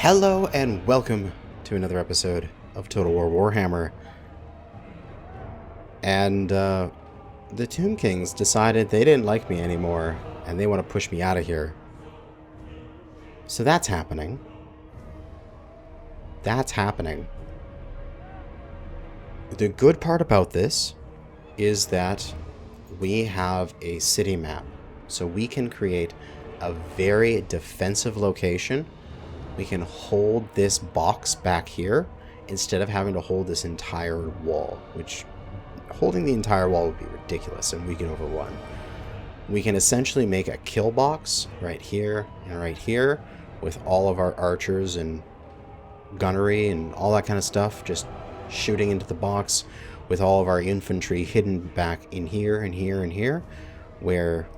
Hello and welcome to another episode of Total War Warhammer. And the Tomb Kings decided they didn't like me anymore and they want to push me out of here. So that's happening. That's happening. The good part about this is that we have a city map. So we can create a very defensive location. We can hold this box back here instead of having to hold this entire wall, which holding the entire wall would be ridiculous and we can overrun. We can essentially make a kill box right here and right here with all of our archers and gunnery and all that kind of stuff just shooting into the box, with all of our infantry hidden back in here and here and here, where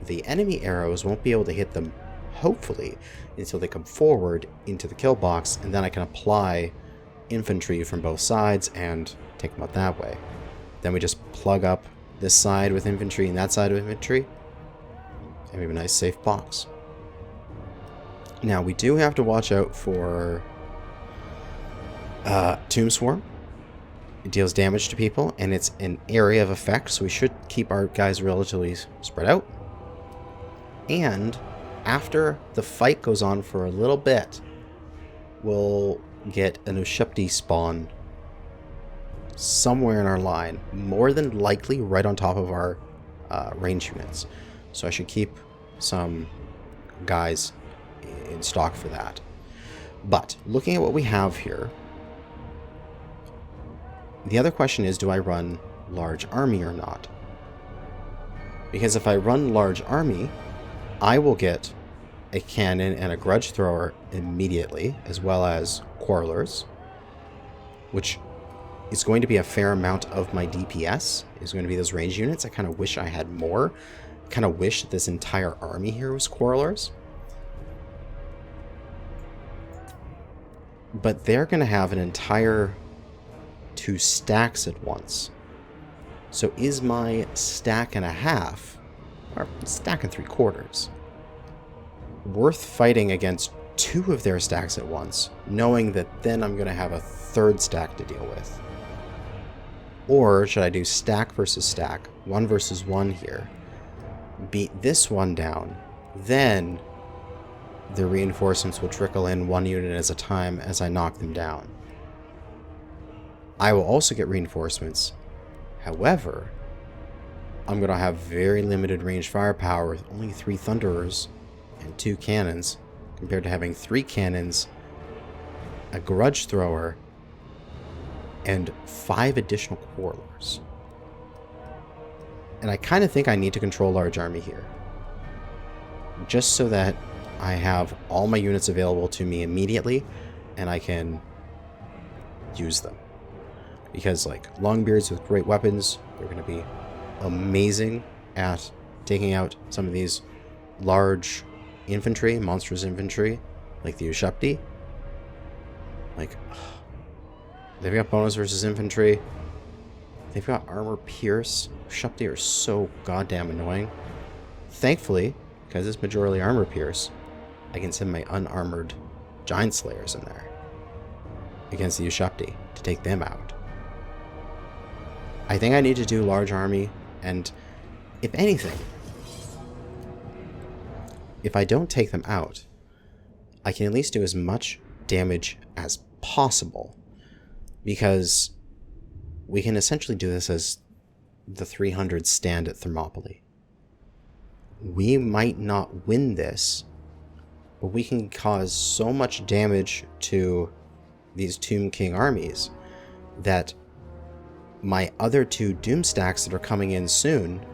the enemy arrows won't be able to hit them, hopefully, until they come forward into the kill box, and then I can apply infantry from both sides and take them out that way. Then we just plug up this side with infantry and that side with infantry, and we have a nice safe box. Now we do have to watch out for Tomb Swarm. It deals damage to people, and it's an area of effect, so we should keep our guys relatively spread out. And after the fight goes on for a little bit, we'll get an Ushupti spawn somewhere in our line, more than likely right on top of our range units. So I should keep some guys in stock for that. But looking at what we have here, the other question is, do I run large army or not? Because if I run large army, I will get a cannon and a grudge thrower immediately, as well as quarrelers, which is going to be a fair amount of my DPS, is going to be those range units. I kind of wish I had more. I kind of wish that this entire army here was quarrelers. But they're going to have an entire 2 stacks at once. So is my stack and a half, or stack and 3/4, worth fighting against 2 of their stacks at once, knowing that then I'm going to have a 3rd stack to deal with? Or should I do stack versus stack, 1 versus 1 here, beat this one down, then the reinforcements will trickle in 1 unit at a time as I knock them down. I will also get reinforcements. However, I'm going to have very limited range firepower with only 3 Thunderers and 2 cannons, compared to having 3 cannons, a grudge thrower, and 5 additional quarrelers. And I kind of think I need to control large army here, just so that I have all my units available to me immediately and I can use them. Because like Longbeards with great weapons, they're going to be amazing at taking out some of these large infantry, monstrous infantry, like the Ushupti. Like, they've got bonus versus infantry. They've got armor pierce. Ushupti are so goddamn annoying. Thankfully, because it's majority armor pierce, I can send my unarmored giant slayers in there against the Ushupti to take them out. I think I need to do large army, and if anything, if I don't take them out, I can at least do as much damage as possible, because we can essentially do this as the 300 stand at Thermopylae. We might not win this, but we can cause so much damage to these Tomb King armies that my other 2 Doom stacks that are coming in soon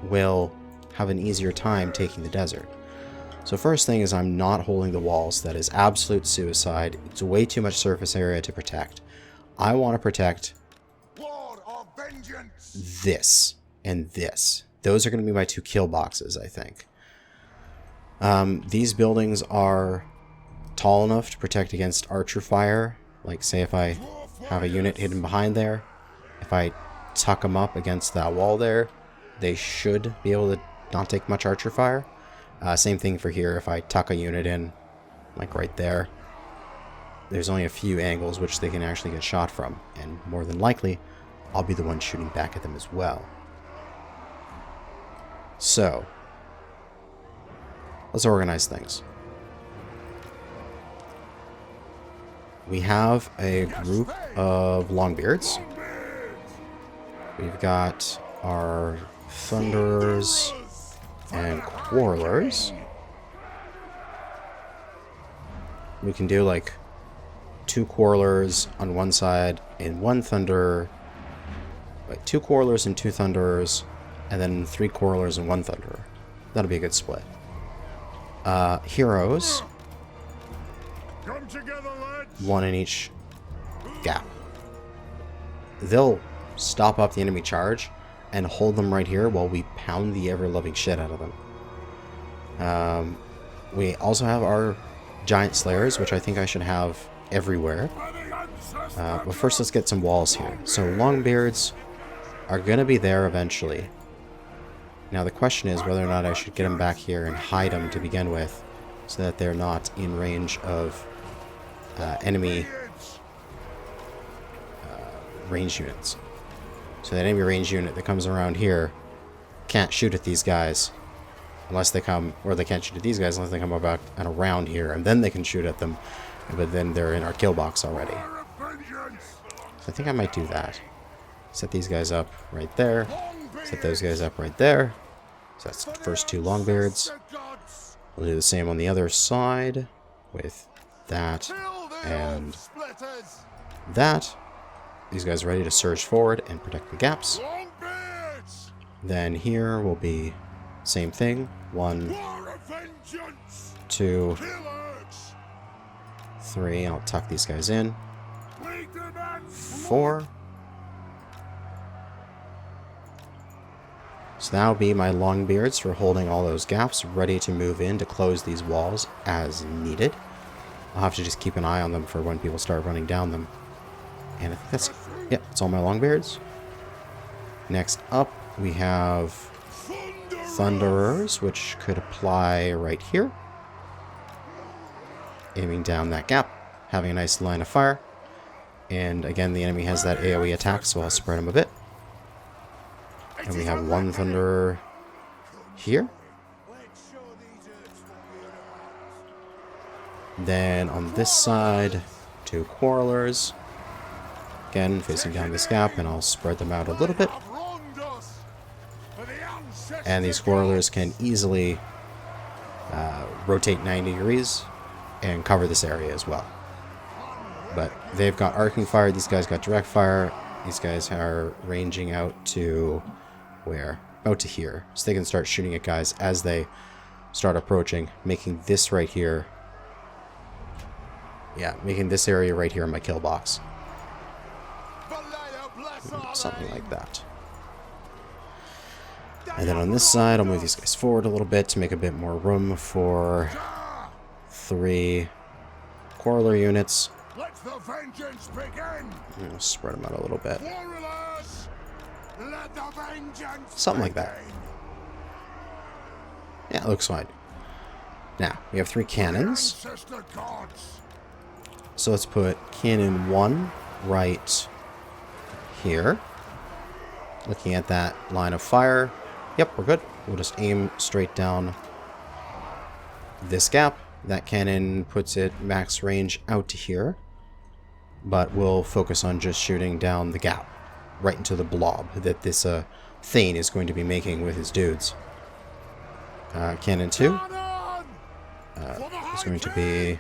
will have an easier time taking the desert. So first thing is, I'm not holding the walls. That is absolute suicide. It's way too much surface area to protect. I want to protect this and this. Those are going to be my 2 kill boxes, I think. These buildings are tall enough to protect against archer fire. Like, say if I have a unit hidden behind there, if I tuck them up against that wall there, they should be able to not take much archer fire. Same thing for here. If I tuck a unit in, like right there, there's only a few angles which they can actually get shot from, and more than likely, I'll be the one shooting back at them as well. So, let's organize things. We have a group of Longbeards. We've got our Thunderers and Quarrelers. We can do like 2 Quarrelers on one side and 1 Thunderer. Like 2 Quarrelers and 2 Thunderers, and then 3 Quarrelers and 1 Thunderer. That'll be a good split. Heroes. 1 in each gap. They'll stop up the enemy charge and hold them right here while we pound the ever-loving shit out of them. We also have our giant slayers, which I think I should have everywhere. But first let's get some walls here. So Longbeards are going to be there eventually. Now the question is whether or not I should get them back here and hide them to begin with, so that they're not in range of enemy range units. So that enemy range unit that comes around here can't shoot at these guys unless they come, or they can't shoot at these guys unless they come about and around here, and then they can shoot at them, but then they're in our kill box already. So I think I might do that. Set these guys up right there. Set those guys up right there. So that's the first 2 Longbeards. We'll do the same on the other side with that and that. These guys are ready to surge forward and protect the gaps. Then here will be same thing. 1, 2, 3. I'll tuck these guys in. 4. So that'll be my Longbeards for holding all those gaps, ready to move in to close these walls as needed. I'll have to just keep an eye on them for when people start running down them. And I think that's, yeah, it's all my Longbeards. Next up, we have Thunderers, which could apply right here. Aiming down that gap, having a nice line of fire. And again, the enemy has that AoE attack, so I'll spread him a bit. And we have 1 Thunderer here. Then on this side, 2 Quarrelers. Again, facing down this gap, and I'll spread them out a little bit. And these Quarrelers can easily rotate 90 degrees and cover this area as well. But they've got arcing fire, these guys got direct fire. These guys are ranging out to where? Out to here. So they can start shooting at guys as they start approaching, making this right here. Yeah, making this area right here in my kill box. Something like that. And then on this side, I'll move these guys forward a little bit to make a bit more room for 3 Quarreler units. Let the vengeance begin. I'll spread them out a little bit. Quarrelers, let the vengeance Something like that. Yeah, it looks fine. Now, we have 3 cannons. So let's put cannon 1 right here. Looking at that line of fire. Yep, we're good. We'll just aim straight down this gap. That cannon puts it max range out to here. But we'll focus on just shooting down the gap. Right into the blob that this Thane is going to be making with his dudes. Cannon 2 is going to be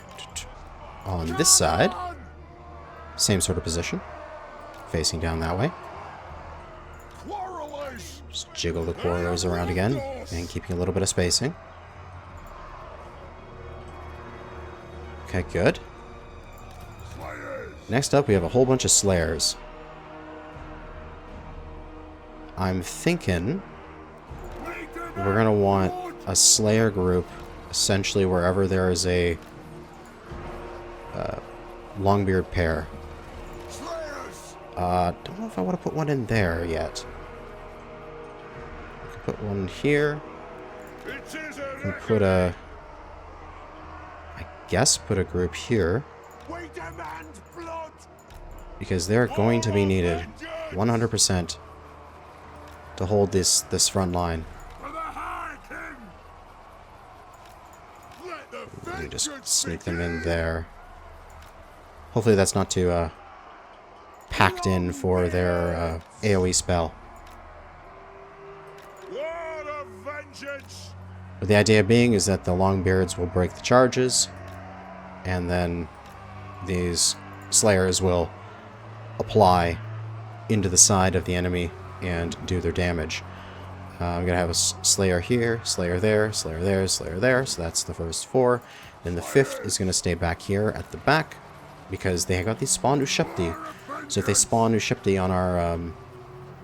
on this side. Same sort of position. Facing down that way. Just jiggle the Quarrelers around again. And keeping a little bit of spacing. Okay, good. Next up, we have a whole bunch of Slayers. I'm thinking we're going to want a Slayer group essentially wherever there is a Longbeard pair. Don't know if I want to put one in there yet. I could put one here. I can put a... I guess put a group here. We demand blood. Because they're going to be needed 100% to hold this front line. For the High King. Let the Let me just vengeance sneak them in begin. there. Hopefully that's not too packed in for their AoE spell. Word of vengeance. But the idea being is that the Longbeards will break the charges, and then these Slayers will apply into the side of the enemy and do their damage. I'm going to have a Slayer here, Slayer there, Slayer there, Slayer there, so that's the first 4. Then the 5th is going to stay back here at the back, because they got these spawn Ushepti. So if they spawn Ushepti on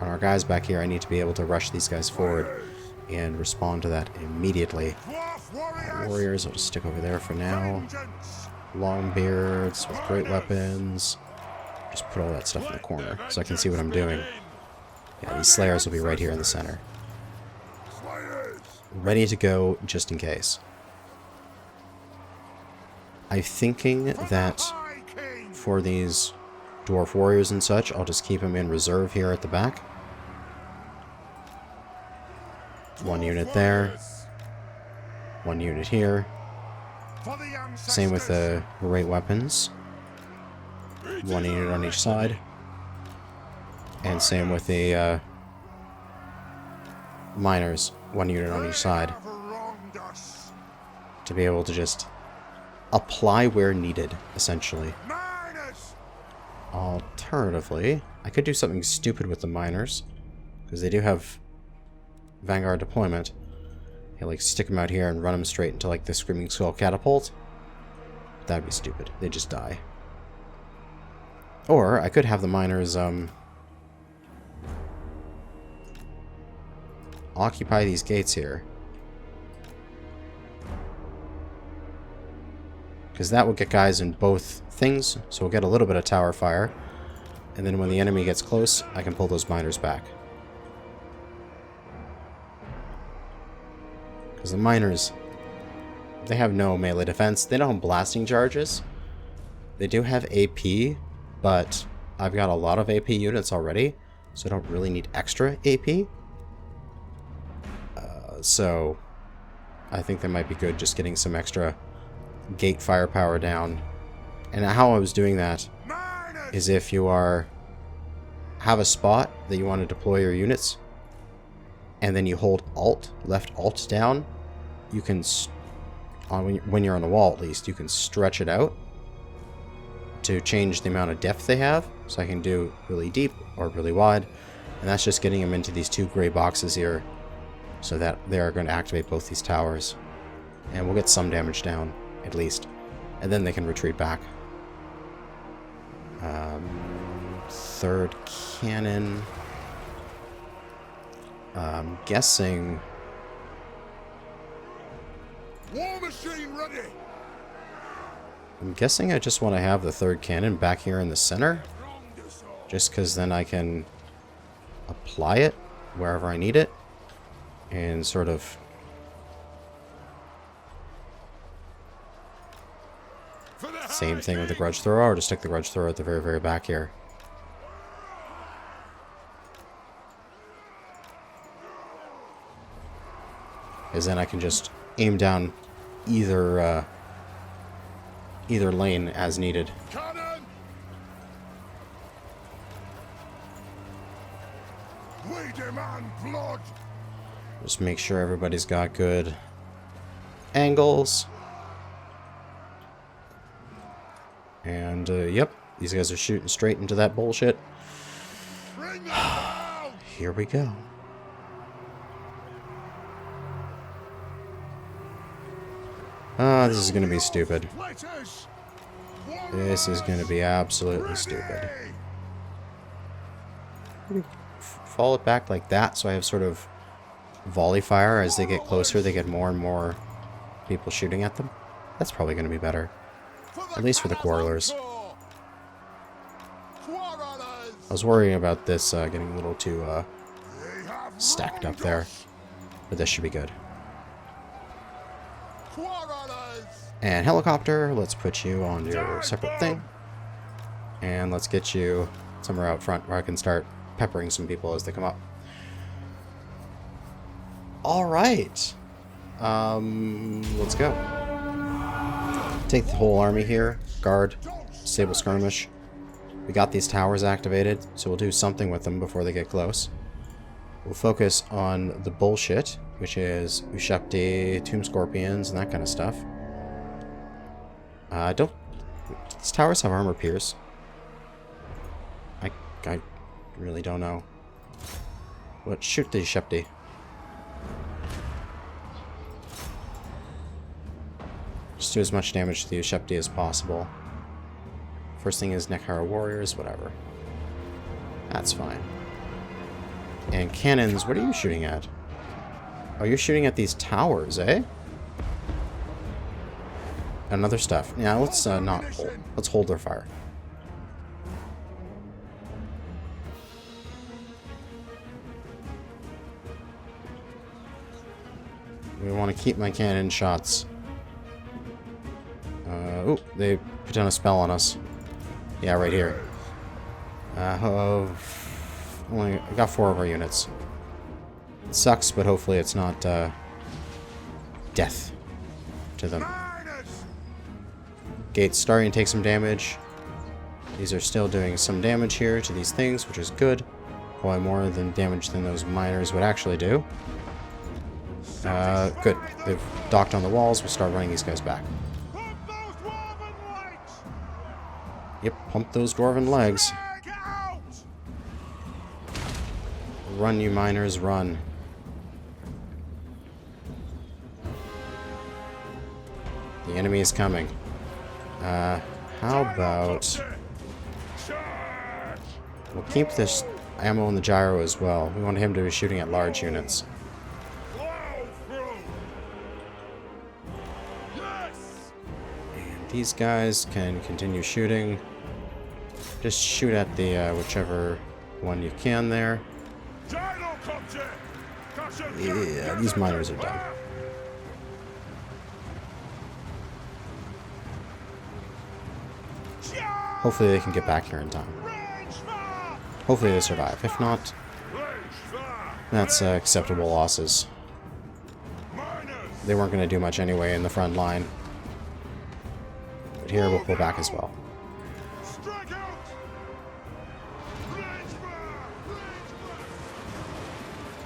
our guys back here, I need to be able to rush these guys forward and respond to that immediately. Dwarf Warriors, I'll just stick over there for now. vengeance. Longbeards with great weapons. Just put all that stuff in the corner so I can see what I'm doing. Yeah, these Slayers will be right here in the center. Slayers. Ready to go just in case. I'm thinking that High King. for these Dwarf Warriors and such, I'll just keep them in reserve here at the back. 1 unit there. 1 unit here. For the ancestors. Same with the great weapons. 1 unit on each side. And same with the miners. 1 unit on each side. Have wronged us. To be able to just apply where needed, essentially. Miners. Alternatively, I could do something stupid with the miners. Because they do have Vanguard deployment. You like stick them out here and run them straight into like the Screaming Skull catapult. That'd be stupid. They just die. Or I could have the miners occupy these gates here. Because that will get guys in both things, so we'll get a little bit of tower fire. And then when the enemy gets close, I can pull those miners back. Because the miners, they have no melee defense. They don't have blasting charges. They do have AP, but I've got a lot of AP units already, so I don't really need extra AP. So I think they might be good just getting some extra gate firepower down. And how I was doing that Miners. is if you have a spot that you want to deploy your units, and then you hold Alt, left Alt down, you can, when you're on the wall at least, you can stretch it out to change the amount of depth they have. So I can do really deep or really wide, and that's just getting them into these 2 gray boxes here, so that they are going to activate both these towers. And we'll get some damage down, at least. And then they can retreat back. 3rd cannon. I'm guessing... War machine ready. I'm guessing I just want to have the 3rd cannon back here in the center. Wronged us all. Just because then I can apply it wherever I need it. And sort of... For the Same High thing with the King. grudge thrower, or just stick the grudge thrower at the very, very back here. Because then I can just aim down either lane as needed. Cannon. We demand blood. Just make sure everybody's got good angles. And, yep, these guys are shooting straight into that bullshit. Bring them down. Here we go. Ah, this is going to be stupid. Fighters. This is going to be absolutely Ready. stupid. Fall it back like that, so I have sort of volley fire. As they get closer, they get more and more people shooting at them. That's probably going to be better. At least for the Quarrelers. I was worrying about this getting a little too stacked up there. But this should be good. quarrelers. And helicopter, let's put you on your separate thing. And let's get you somewhere out front where I can start peppering some people as they come up. Alright. Let's go. Take the whole army here. Guard. Disable skirmish. We got these towers activated, so we'll do something with them before they get close. We'll focus on the bullshit, which is Ushepti, Tomb Scorpions, and that kind of stuff. These towers have armor pierce. I really don't know. Let's shoot the Ushepti. Just do as much damage to the Ushepti as possible. First thing is Nekhara warriors, whatever. That's fine. And cannons, what are you shooting at? Oh, you're shooting at these towers, eh? And other stuff. Yeah, let's not hold. Let's hold their fire. We want to keep my cannon shots. Oh, they put down a spell on us. Yeah, right here. I got 4 of our units. It sucks, but hopefully it's not death to them. Gates starting to take some damage. These are still doing some damage here to these things, which is good. Probably more than damage than those miners would actually do. Good. They've docked on the walls. We'll start running these guys back. Yep, pump those dwarven legs. Run, you miners, run. The enemy is coming. How about... We'll keep this ammo in the gyro as well. We want him to be shooting at large units. And these guys can continue shooting. Just shoot at the whichever one you can there. Yeah, these miners are done. Hopefully they can get back here in time. Hopefully they survive. If not, that's acceptable losses. They weren't going to do much anyway in the front line. But here we'll pull back as well.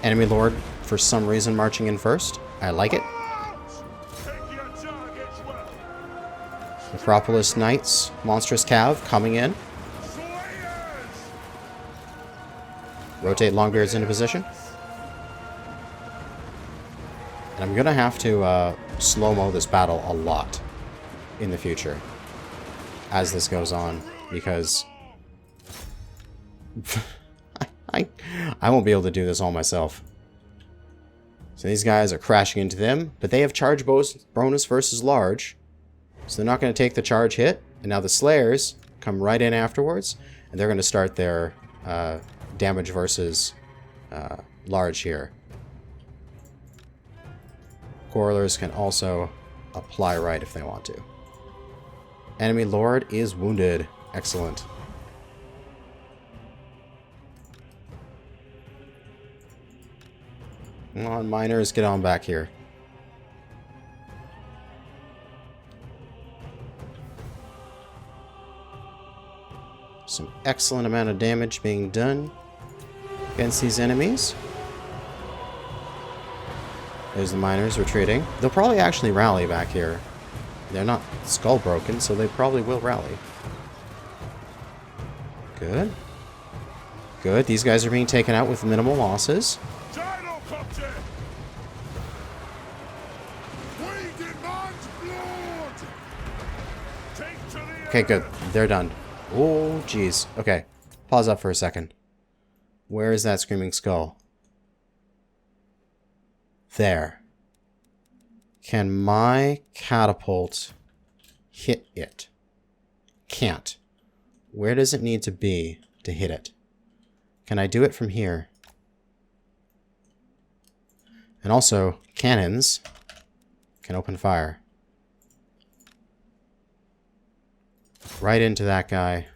Enemy Lord, for some reason, marching in first. I like it. Necropolis Knights, Monstrous Cav, coming in. Rotate Longbeards into position. And I'm going to have to slow-mo this battle a lot in the future as this goes on, because I won't be able to do this all myself. So these guys are crashing into them, but they have charge bonus versus large, so they're not going to take the charge hit. And now the Slayers come right in afterwards, and they're going to start their damage versus large here. Quarrelers can also apply right if they want to. Enemy Lord is wounded. Excellent. Come on, miners, get on back here. Some excellent amount of damage being done against these enemies. There's the miners retreating. They'll probably actually rally back here. They're not skull broken, so they probably will rally. Good. Good. These guys are being taken out with minimal losses. Okay, good. They're done. Oh, jeez. Okay. Pause up for a second. Where is that screaming skull? There. Can my catapult hit it? Can't. Where does it need to be to hit it? Can I do it from here? And also, cannons can open fire. right into that guy.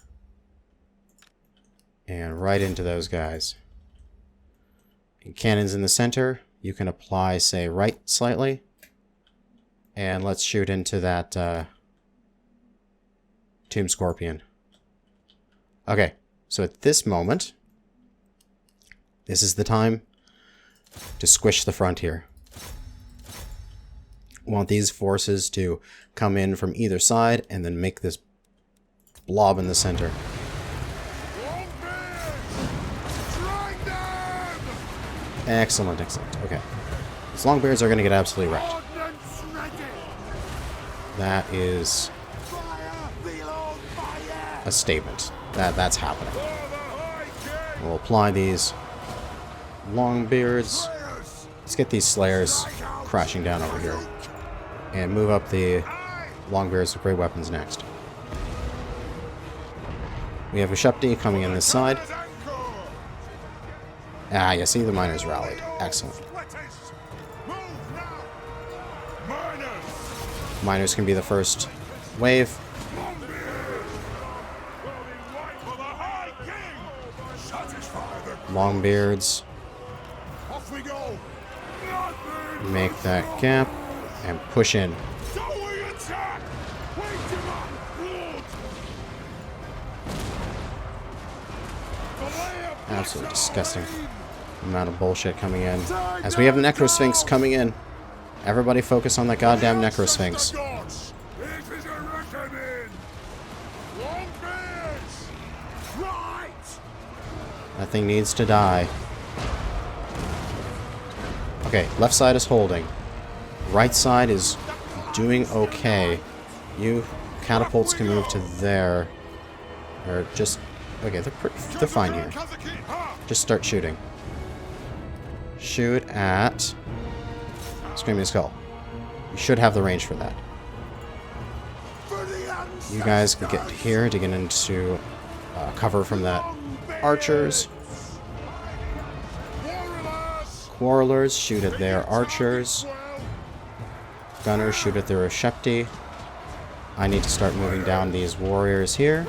And right into those guys. And cannons in the center. You can apply, say, right slightly. And let's shoot into that Tomb Scorpion. Okay, so at this moment, this is the time to squish the front here. We want these forces to come in from either side and then make this blob in the center. Excellent, excellent. Okay. These Longbeards are going to get absolutely wrecked. That is a statement. That's happening. We'll apply these Longbeards. Let's get these Slayers crashing down over here. And move up the Longbeards with great weapons next. We have Ushepti coming in this side. Ah, you see the miners rallied. Excellent. Miners can be the first wave. Longbeards. Make that gap and push in. Absolutely disgusting amount of bullshit coming in. As we have Necrosphinx coming in. Everybody focus on that goddamn Necrosphinx. That thing needs to die. Okay, left side is holding. Right side is doing okay. You catapults can move to there. Or just... Okay, they're fine here. Just start shooting. Shoot at... Screaming Skull. You should have the range for that. You guys can get here to get into cover from that archers. Quarrelers shoot at their archers. Gunners shoot at their Ushepti. I need to start moving down these warriors here.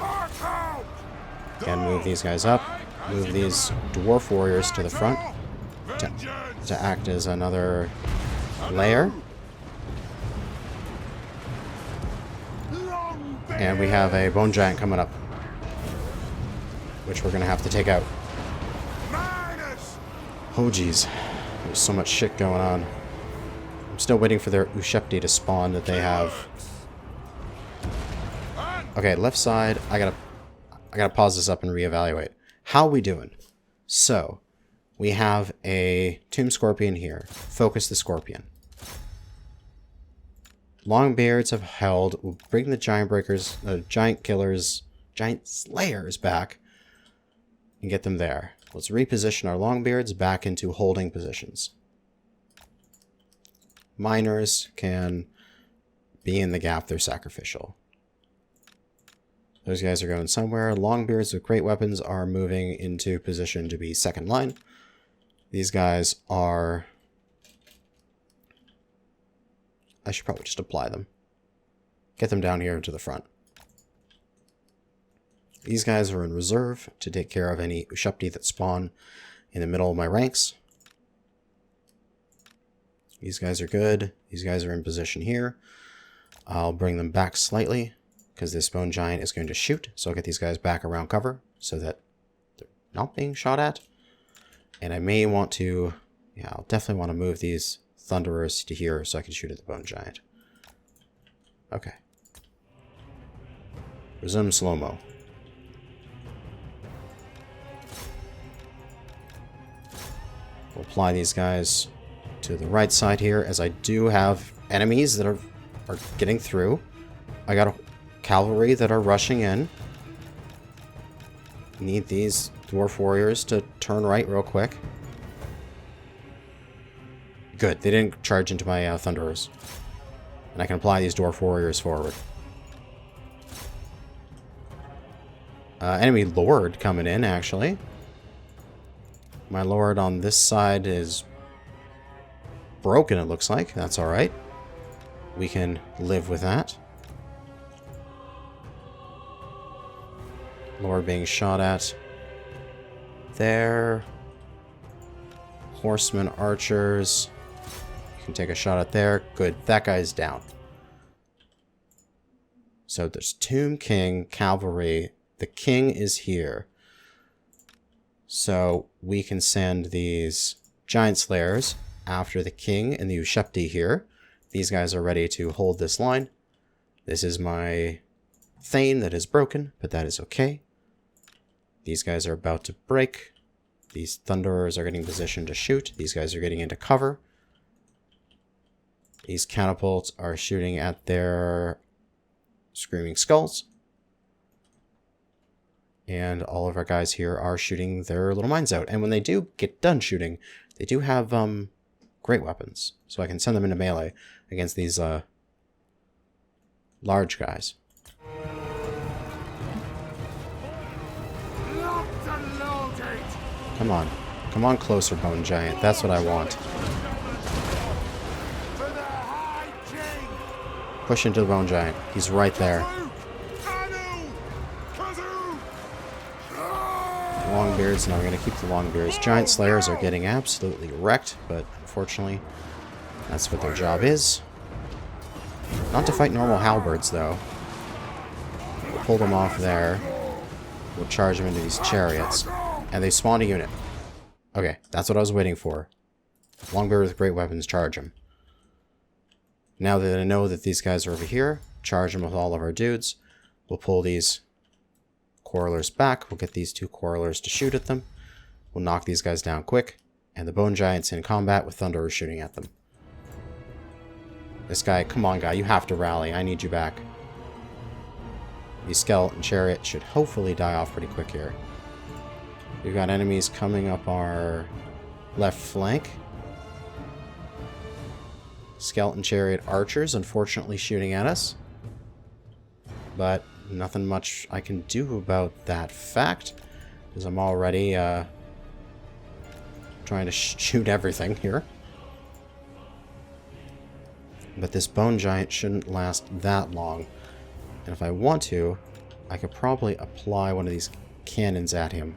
And move these guys up. Move these dwarf warriors to the front. To act as another layer. And we have a bone giant coming up, which we're going to have to take out. Oh geez, there's so much shit going on. I'm still waiting for their Ushepti to spawn that they have. Okay, left side, I gotta pause this up and reevaluate. How are we doing? So, we have a Tomb Scorpion here. Focus the Scorpion. Longbeards have held. We'll bring the Giant Breakers, Giant Killers, Giant Slayers back and get them there. Let's reposition our Longbeards back into holding positions. Miners can be in the gap. They're sacrificial. Those guys are going somewhere. Longbeards with great weapons are moving into position to be second line. These guys are... I should probably just apply them. Get them down here to the front. These guys are in reserve to take care of any Ushepti that spawn in the middle of my ranks. These guys are good. These guys are in position here. I'll bring them back slightly because this bone giant is going to shoot. So I'll get these guys back around cover so that they're not being shot at. And I may want to... Yeah, I'll definitely want to move these Thunderers to here so I can shoot at the bone giant. Okay. Resume slow-mo. We'll apply these guys to the right side here, as I do have enemies that are getting through. I got a cavalry that are rushing in. Need these dwarf warriors to turn right real quick. Good, they didn't charge into my Thunderers. And I can apply these dwarf warriors forward. Enemy lord coming in, actually. My lord on this side is broken, it looks like. That's alright. We can live with that. Lord being shot at. There. Horsemen, archers. You can take a shot at there. Good. That guy's down. So there's Tomb King, cavalry. The king is here. So we can send these giant slayers after the king and the Ushepti here. These guys are ready to hold this line. This is my Thane that is broken, but that is okay. These guys are about to break. These Thunderers are getting positioned to shoot. These guys are getting into cover. These catapults are shooting at their Screaming Skulls. And all of our guys here are shooting their little mines out. And when they do get done shooting, they do have great weapons. So I can send them into melee against these large guys. Come on. Come on closer, Bone Giant. That's what I want. Push into the Bone Giant. He's right there. Longbeards. Now we're going to keep the Longbeards. Giant Slayers are getting absolutely wrecked, but unfortunately, that's what their job is. Not to fight normal halberds, though. We'll pull them off there. We'll charge them into these chariots. And they spawned a unit. Okay, that's what I was waiting for. Longbeard with great weapons, charge them. Now that I know that these guys are over here, charge them with all of our dudes. We'll pull these Quarrelers back. We'll get these two Quarrelers to shoot at them. We'll knock these guys down quick. And the Bone Giant's in combat with Thunderers shooting at them. This guy, come on guy, you have to rally. I need you back. These Skeleton Chariots should hopefully die off pretty quick here. We've got enemies coming up our left flank. Skeleton Chariot archers, unfortunately, shooting at us. But nothing much I can do about that fact, because I'm already trying to shoot everything here. But this Bone Giant shouldn't last that long. And if I want to, I could probably apply one of these cannons at him.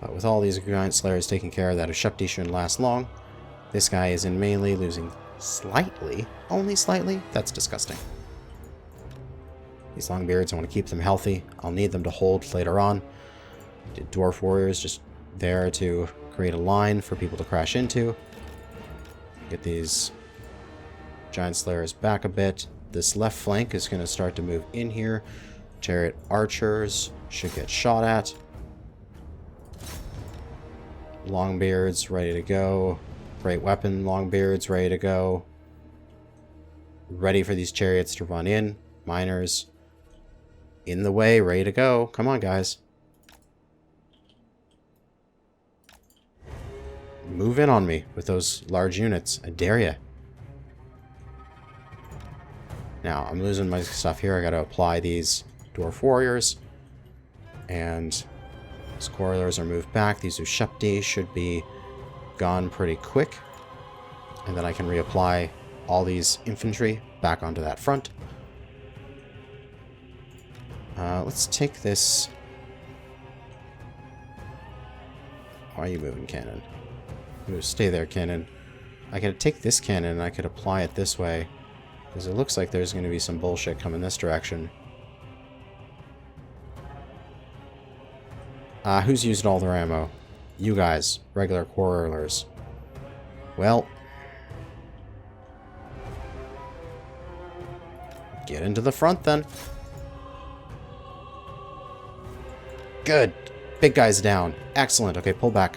But with all these Giant Slayers taking care of that, Ushepti shouldn't last long. This guy is in melee, losing slightly. Only slightly? That's disgusting. These Longbeards, I want to keep them healthy. I'll need them to hold later on. Dwarf Warriors just there to create a line for people to crash into. Get these Giant Slayers back a bit. This left flank is going to start to move in here. Chariot Archers should get shot at. Longbeards ready to go. Great weapon, Longbeards ready to go. Ready for these chariots to run in. Miners in the way, ready to go. Come on, guys. Move in on me with those large units. I dare ya. Now, I'm losing my stuff here. I gotta apply these Dwarf Warriors. And these Quarrelers are moved back. These Ushepti should be gone pretty quick. And then I can reapply all these infantry back onto that front. Let's take this. Why are you moving, cannon? Stay there, cannon. I could take this cannon and I could apply it this way. Because it looks like there's going to be some bullshit coming this direction. Who's used all their ammo? You guys. Regular Quarrelers. Well. Get into the front then. Good. Big guy's down. Excellent. Okay, pull back.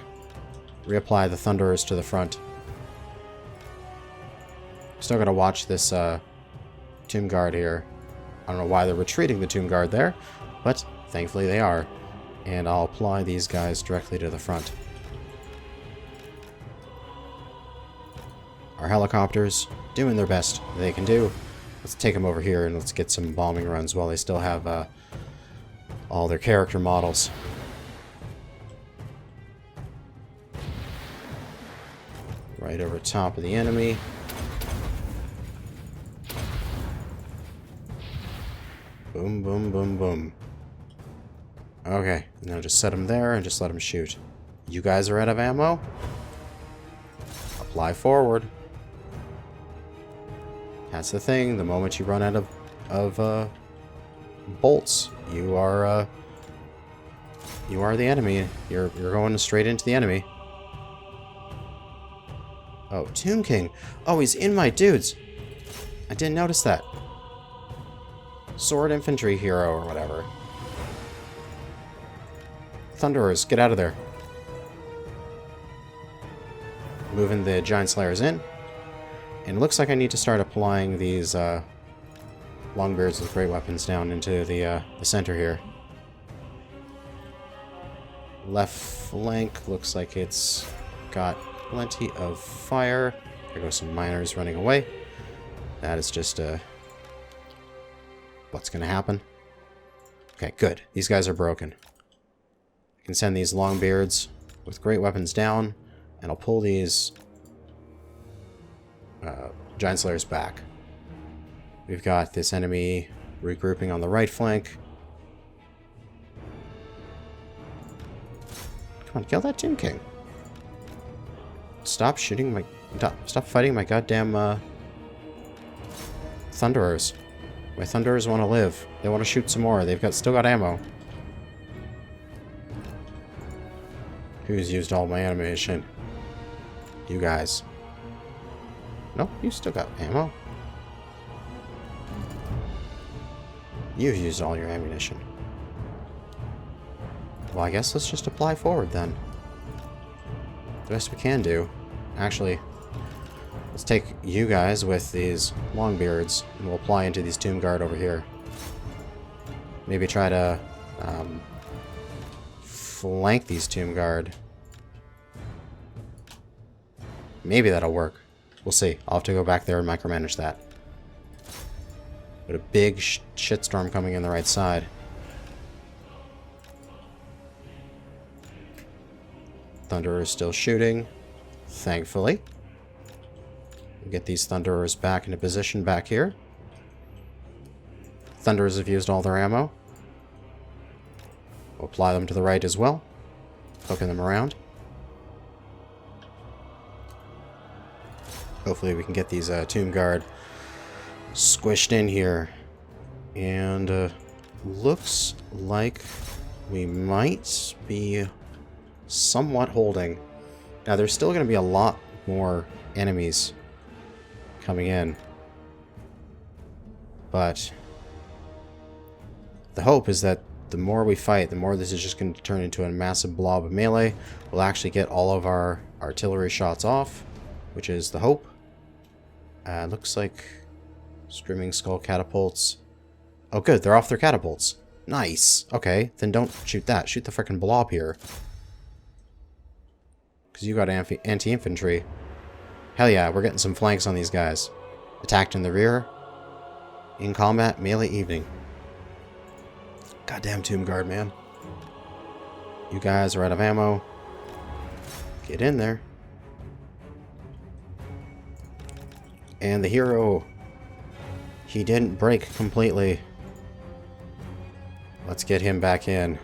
Reapply the Thunderers to the front. Still gotta watch this Tomb Guard here. I don't know why they're retreating the Tomb Guard there, but thankfully they are. And I'll apply these guys directly to the front. Our helicopters doing their best they can do. Let's take them over here and let's get some bombing runs while they still have all their character models. Right over top of the enemy. Boom, boom, boom, boom. Okay, now just set them there and just let them shoot. You guys are out of ammo? Apply forward. That's the thing. The moment you run out of bolts, you are the enemy. You're going straight into the enemy. Oh, Tomb King. Oh, he's in my dudes. I didn't notice that. Sword infantry hero or whatever. Thunderers, get out of there. Moving the Giant Slayers in. And it looks like I need to start applying these Longbeards with great weapons down into the center here. Left flank looks like it's got plenty of fire. There go some miners running away. That is just what's going to happen. Okay, good. These guys are broken. I can send these Longbeards with great weapons down, and I'll pull these Giant Slayers back. We've got this enemy regrouping on the right flank. Come on, kill that Tomb King. Stop shooting my... Stop fighting my goddamn Thunderers. My Thunderers want to live. They want to shoot some more. They've still got ammo. Who's used all my ammunition? You guys. No, you still got ammo. You've used all your ammunition. Well, I guess let's just apply forward then. The best we can do. Actually, let's take you guys with these Longbeards and we'll apply into these Tomb Guard over here. Maybe try to flank these Tomb Guard. Maybe that'll work. We'll see. I'll have to go back there and micromanage that. But a big shitstorm coming in the right side. Thunderer is still shooting, thankfully. We'll get these Thunderers back into position back here. Thunderers have used all their ammo. We'll apply them to the right as well, poking them around. Hopefully we can get these Tomb Guard squished in here. And looks like we might be somewhat holding. Now there's still going to be a lot more enemies coming in. But the hope is that the more we fight, the more this is just going to turn into a massive blob of melee. We'll actually get all of our artillery shots off, which is the hope. Looks like Screaming Skull catapults. Oh good, they're off their catapults. Nice. Okay, then don't shoot that. Shoot the frickin' blob here. Because you got anti-infantry. Hell yeah, we're getting some flanks on these guys. Attacked in the rear. In combat, melee evening. Goddamn Tomb Guard, man. You guys are out of ammo. Get in there. And the hero, he didn't break completely. Let's get him back in.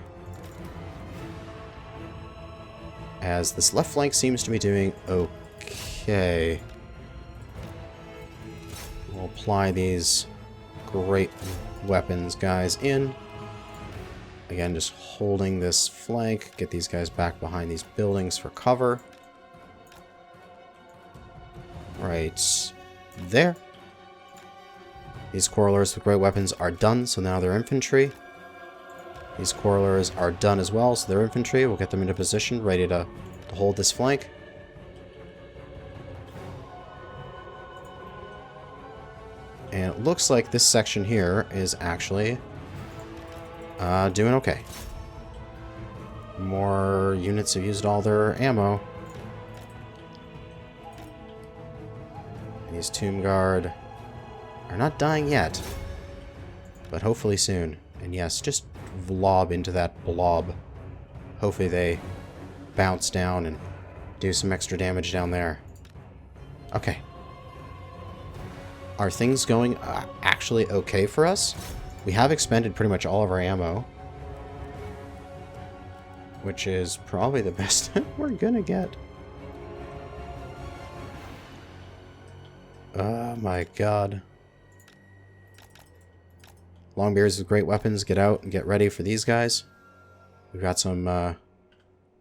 As this left flank seems to be doing okay. We'll apply these great weapons guys in. Again, just holding this flank. Get these guys back behind these buildings for cover. Right there. These Quarrelers with great weapons are done, so now they're infantry. These Quarrelers are done as well, so they're infantry. We'll get them into position, ready to hold this flank. And it looks like this section here is actually doing okay. More units have used all their ammo. These Tomb Guard are not dying yet, but hopefully soon. And yes, just lob into that blob. Hopefully they bounce down and do some extra damage down there. Okay. Are things going actually okay for us? We have expended pretty much all of our ammo, which is probably the best we're gonna get. Oh my god. Longbeards with great weapons, get out and get ready for these guys. We've got some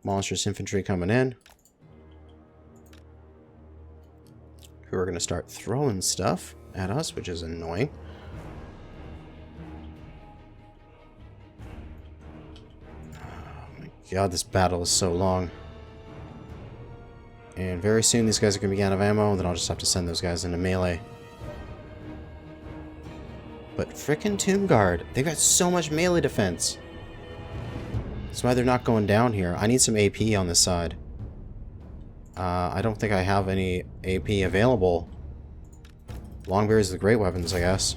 monstrous infantry coming in, who are going to start throwing stuff at us, which is annoying. Oh my god, this battle is so long. And very soon these guys are going to be out of ammo, and then I'll just have to send those guys into melee. But frickin' Tomb Guard, they've got so much melee defense. That's why they're not going down here. I need some AP on this side. I don't think I have any AP available. Longbeards are the great weapons, I guess.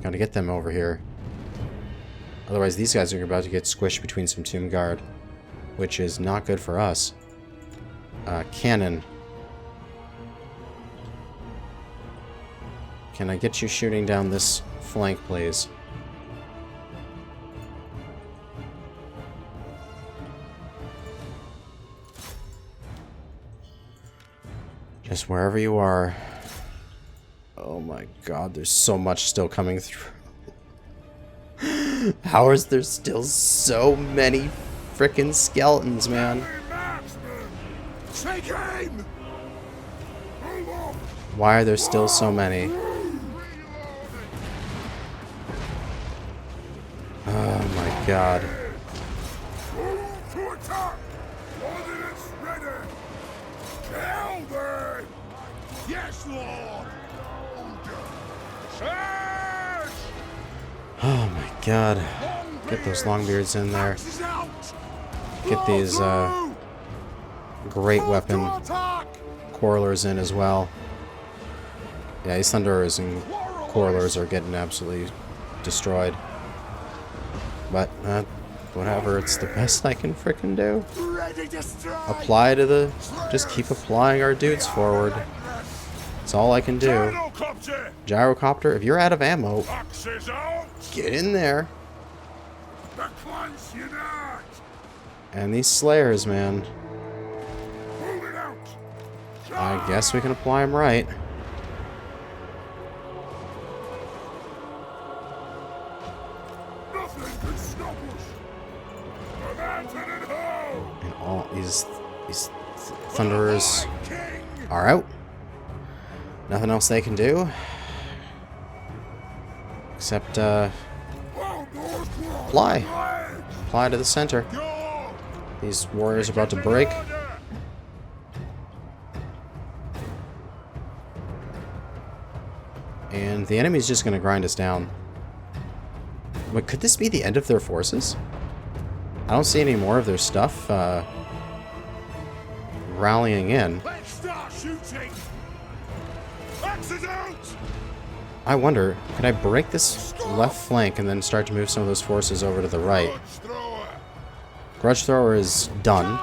Gotta get them over here. Otherwise, these guys are about to get squished between some Tomb Guard, which is not good for us. Cannon. Can I get you shooting down this flank, please? Just wherever you are. Oh my god, there's so much still coming through. How is there still so many frickin' skeletons, man? Why are there still so many? Oh my god. Yes, Lord. Oh my god. Get those Longbeards in there. Get these great weapon Quarrelers in as well. Yeah, these Thunderers and Quarrelers are getting absolutely destroyed. But, whatever, it's the best I can frickin' do. Apply to the... Just keep applying our dudes forward. That's all I can do. Gyrocopter, if you're out of ammo, get in there. And these Slayers, man. I guess we can apply them right. And all these Thunderers are out. Nothing else they can do. Except, apply. Apply to the center. These warriors are about to break. And the enemy's just going to grind us down. But could this be the end of their forces? I don't see any more of their stuff rallying in. I wonder, could I break this left flank and then start to move some of those forces over to the right? Grudge Thrower is done.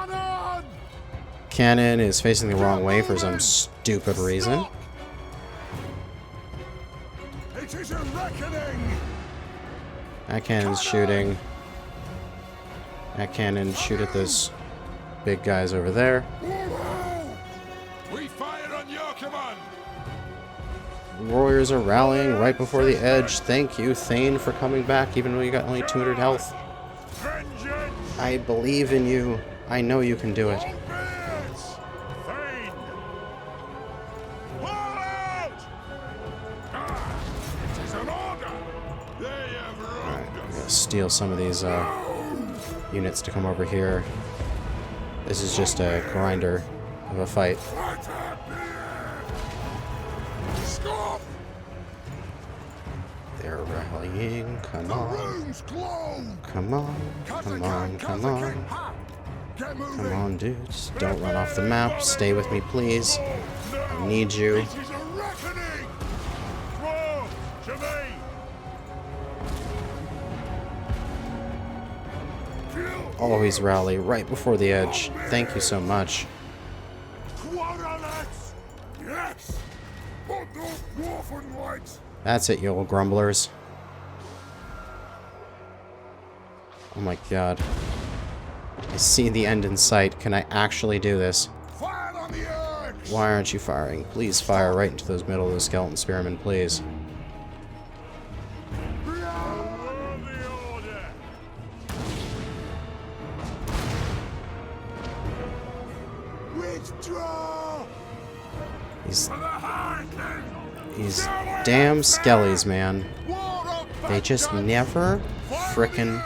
Cannon is facing the wrong way for some stupid reason. That cannon's shooting. That cannon shoot at those big guys over there. We fired on your command. Warriors are rallying right before the edge. Thank you, Thane, for coming back, even though you got only 200 health. I believe in you. I know you can do it. Steal some of these units to come over here. This is just a grinder of a fight. They're rallying. Come on. Come on. Come on. Come on. Come on, dudes. Don't run off the map. Stay with me, please. I need you. Always rally right before the edge. Thank you so much. That's it, you old grumblers. Oh my god. I see the end in sight. Can I actually do this? Fire on the Urks! Why aren't you firing? Please fire right into those middle of the skeleton spearmen, please. On the order! Withdraw! These For the Harkin! damn skellies, man. War of They just never frickin'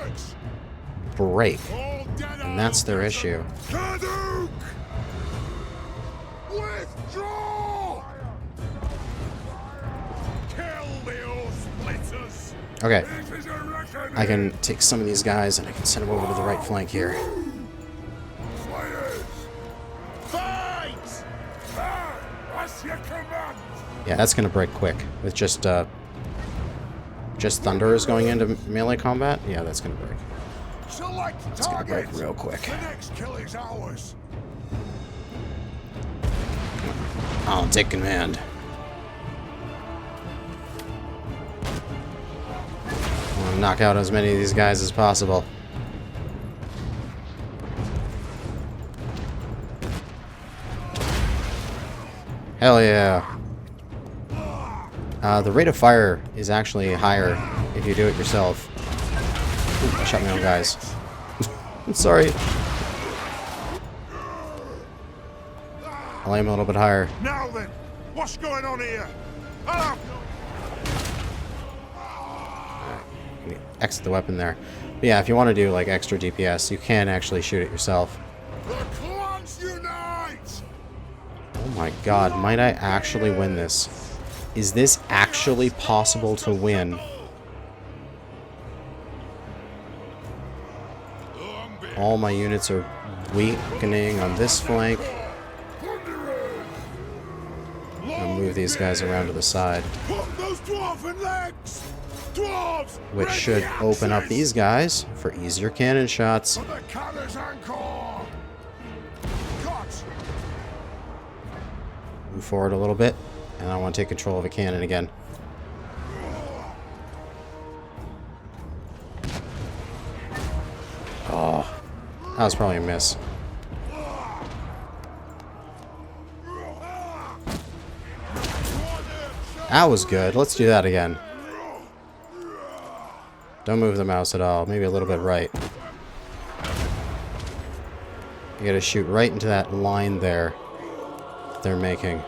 break. And that's their issue. Kaduk! Withdraw! Kill the old splitters! Okay, This is a reckoning! I can take some of these guys and I can send them over to the right flank here. Fighters! Fight! What's your command? Yeah, that's gonna break quick. With just thunderers going into melee combat? Yeah, that's gonna break. Select It's gonna break target! real quick. The next kill is ours! I'll take command. I want to knock out as many of these guys as possible. Hell yeah. The rate of fire is actually higher if you do it yourself. Ooh, I shot my own guys. I'm sorry. I'll aim a little bit higher. Now then, what's going on here? Hello! Exit the weapon there. But yeah, if you want to do like extra DPS, you can actually shoot it yourself. The clans unite! Oh my god, might I actually win this? Is this actually possible to win? All my units are weakening on this flank. I'm gonna move these guys around to the side, Put those dwarven legs! Dwarves! which ready should open up axes! these guys for easier cannon shots. For the cannons encore! Cut! Move forward a little bit, and I want to take control of a cannon again. Oh, that was probably a miss. That was good. Let's do that again. Don't move the mouse at all. Maybe a little bit right. You gotta shoot right into that line there that they're making.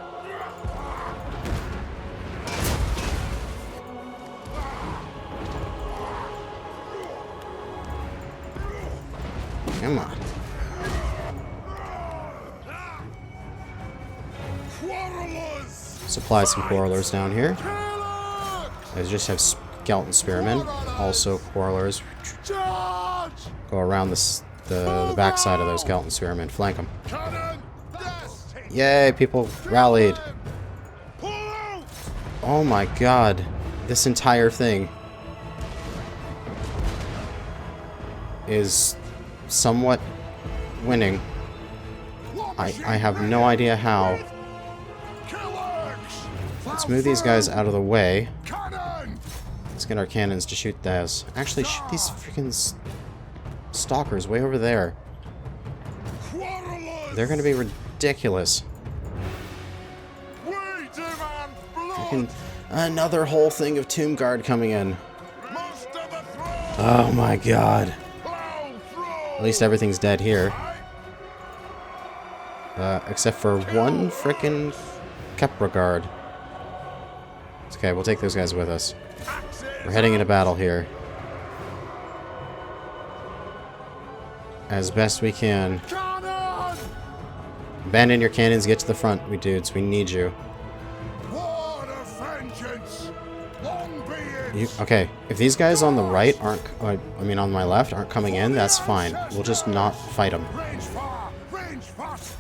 Come on. Quarrelers! Supply some quarrelers down here. Killers! I just have skeleton spearmen. Also quarrelers. Charge! Go around the backside of those skeleton spearmen. Flank them. Cannon! Yes! Yay, people rallied. Pull out! Oh my god. This entire thing is somewhat winning. I have no idea how. Killers! Let's move these guys out of the way. Cannon! Let's get our cannons to shoot those. Actually, shoot these freaking stalkers way over there. Quarrelers! They're going to be ridiculous. We demand blood! Freaking another whole thing of Tomb Guard coming in. Most of the throne! Oh my god. Plow through! At least everything's dead here. Except for one frickin' Kepra guard. It's okay, we'll take those guys with us. We're heading into battle here. As best we can. Cannon! Abandon your cannons, get to the front, we dudes. We need you. War of vengeance! Long be it! Okay, if these guys on the right aren't... I mean, on my left aren't coming in, that's fine. We'll just not fight them. Range far! Range fast!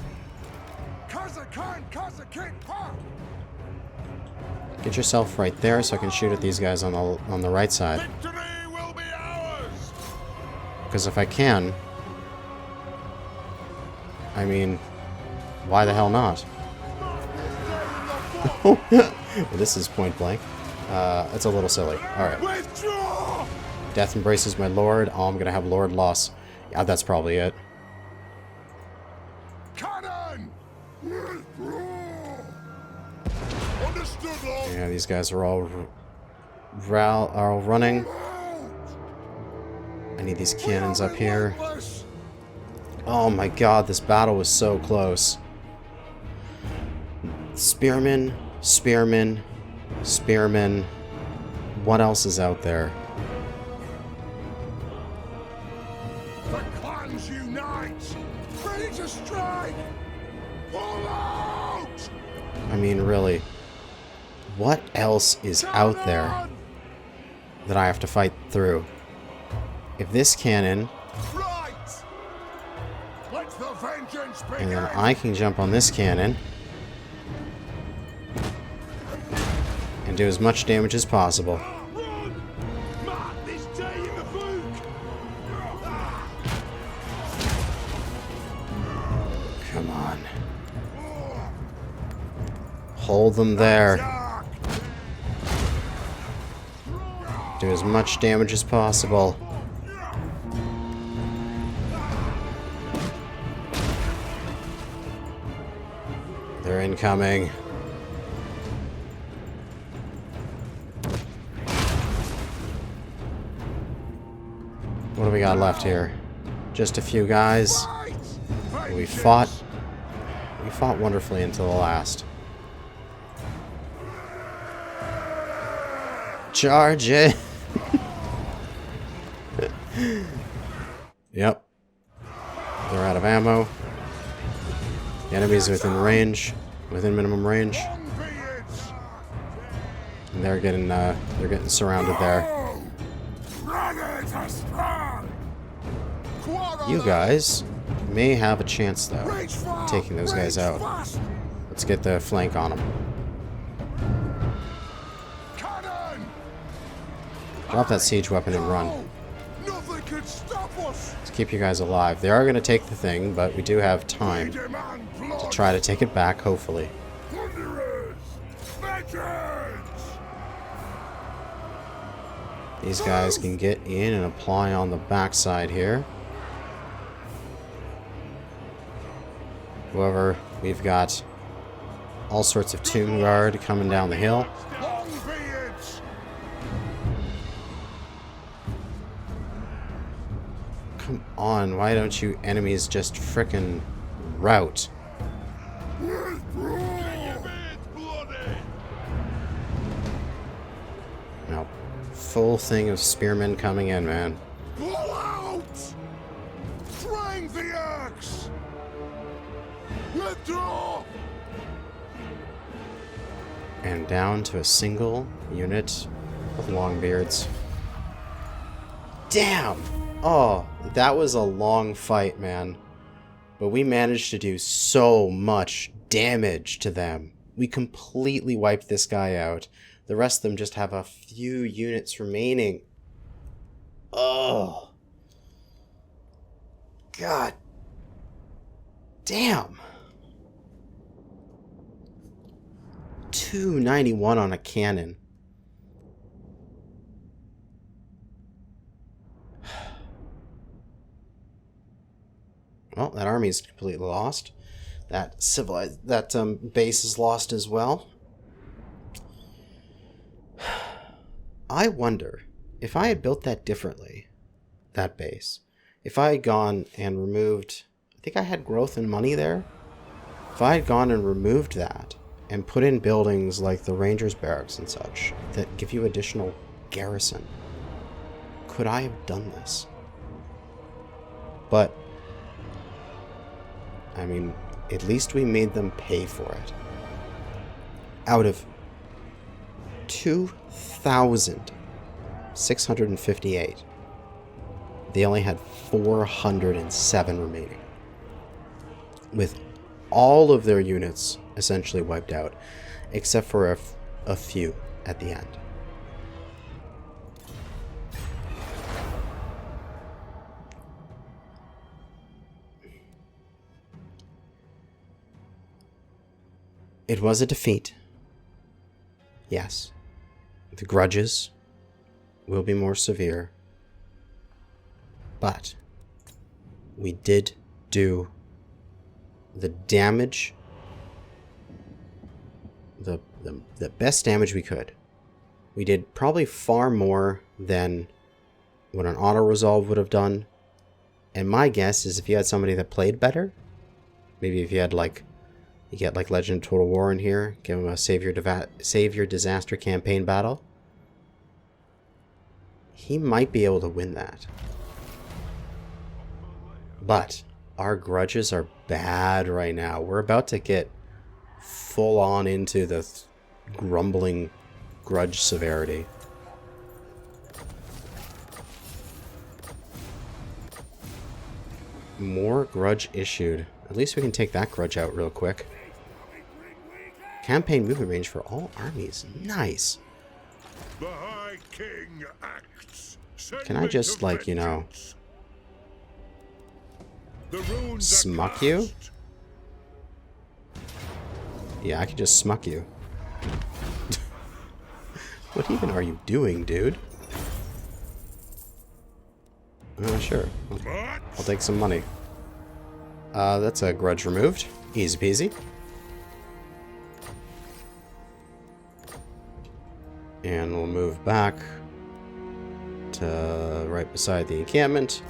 Kazakin, far! Get yourself right there so I can shoot at these guys on the right side. Victory will be ours! Because if I can... I mean, why the hell not? Well, this is point blank. It's a little silly. Alright. Withdraw! Death embraces my lord. Oh, I'm gonna have lord loss. Yeah, that's probably it. Cannon! Understood, Lord. Yeah, these guys are all running. I need these cannons up here. Oh my god, this battle was so close. Spearmen, spearmen, spearmen. What else is out there? The clans unite! Ready to strike! Pull out! I mean, really. What else is out there that I have to fight through? If this cannon... Right! Let the vengeance begin! And then I can jump on this cannon and do as much damage as possible. Run! Mark this day in the book! Come on. Hold them there. Do as much damage as possible. They're incoming. What do we got left here? Just a few guys. We fought wonderfully until the last. Charge it! Yep. They're out of ammo. The enemy's within range, within minimum range. And they're getting surrounded there. You guys may have a chance though, taking those guys out. Let's get the flank on them. Drop that siege weapon and run. Let's keep you guys alive. They are going to take the thing, but we do have time to try to take it back, hopefully. These guys can get in and apply on the backside here. However, we've got all sorts of tomb guard coming down the hill. Come on, why don't you enemies just frickin' rout? Now, full thing of spearmen coming in, man. Blow out! Drain the axe! Let go! And down to a single unit of longbeards. Damn! Oh, that was a long fight, man. But we managed to do so much damage to them. We completely wiped this guy out. The rest of them just have a few units remaining. Oh. God. Damn. 291 on a cannon. Well, that army is completely lost. That base is lost as well. I wonder if I had built that differently, that base. If I had gone and removed, I think I had growth and money there. If I had gone and removed that and put in buildings like the Rangers Barracks and such that give you additional garrison, could I have done this? But I mean, at least we made them pay for it. Out of 2,658, they only had 407 remaining, with all of their units essentially wiped out, except for a few at the end. It was a defeat. Yes. The grudges will be more severe. But we did do the damage, the best damage we could. We did probably far more than what an auto-resolve would have done. And my guess is if you had somebody that played better, maybe if you had like, you get like Legend of Total War in here, give him a Save Your Disaster campaign battle, he might be able to win that. But our grudges are bad right now. We're about to get full on into the grumbling grudge severity. More grudge issued. At least we can take that grudge out real quick. Campaign movement range for all armies. Nice. The High King acts. Can I just, like, you know, smuck you? Yeah, I can just smuck you. What even are you doing, dude? Sure. I'll take some money. That's a grudge removed. Easy peasy. And we'll move back to right beside the encampment.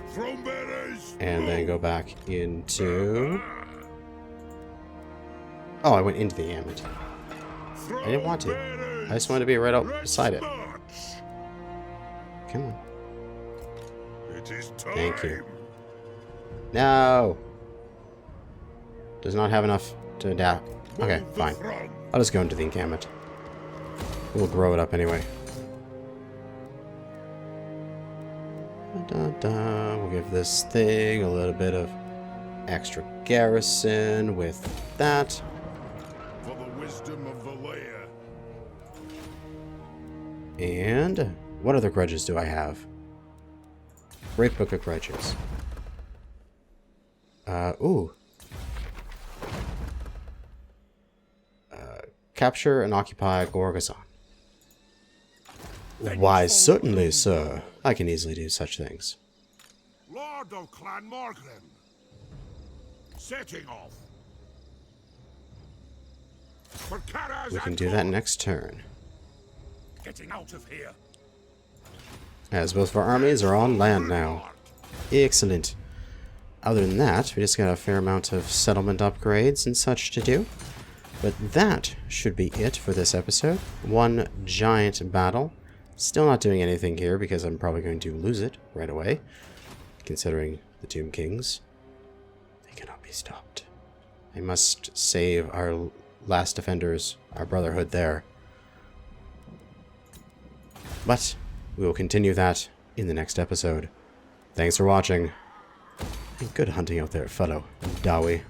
And then go back into... Oh, I went into the encampment. I didn't want to. I just wanted to be right up beside it. Come on. Thank you. No! Does not have enough to adapt. Okay, fine. I'll just go into the encampment. We'll grow it up anyway. We'll give this thing a little bit of extra garrison with that. For the wisdom of the layer. And what other grudges do I have? Great Book of Grudges. Ooh. Capture and occupy Gorgazon. Why, certainly, sir. I can easily do such things. Lord of Clan Morgan. Setting off. For Kanajashi. We can do that next turn. Getting out of here. As both of our armies are on land now. Excellent. Other than that, we just got a fair amount of settlement upgrades and such to do. But that should be it for this episode. One giant battle. Still not doing anything here because I'm probably going to lose it right away. Considering the Tomb Kings. They cannot be stopped. I must save our last defenders, our brotherhood there. But we will continue that in the next episode. Thanks for watching. And good hunting out there, fellow Dawi.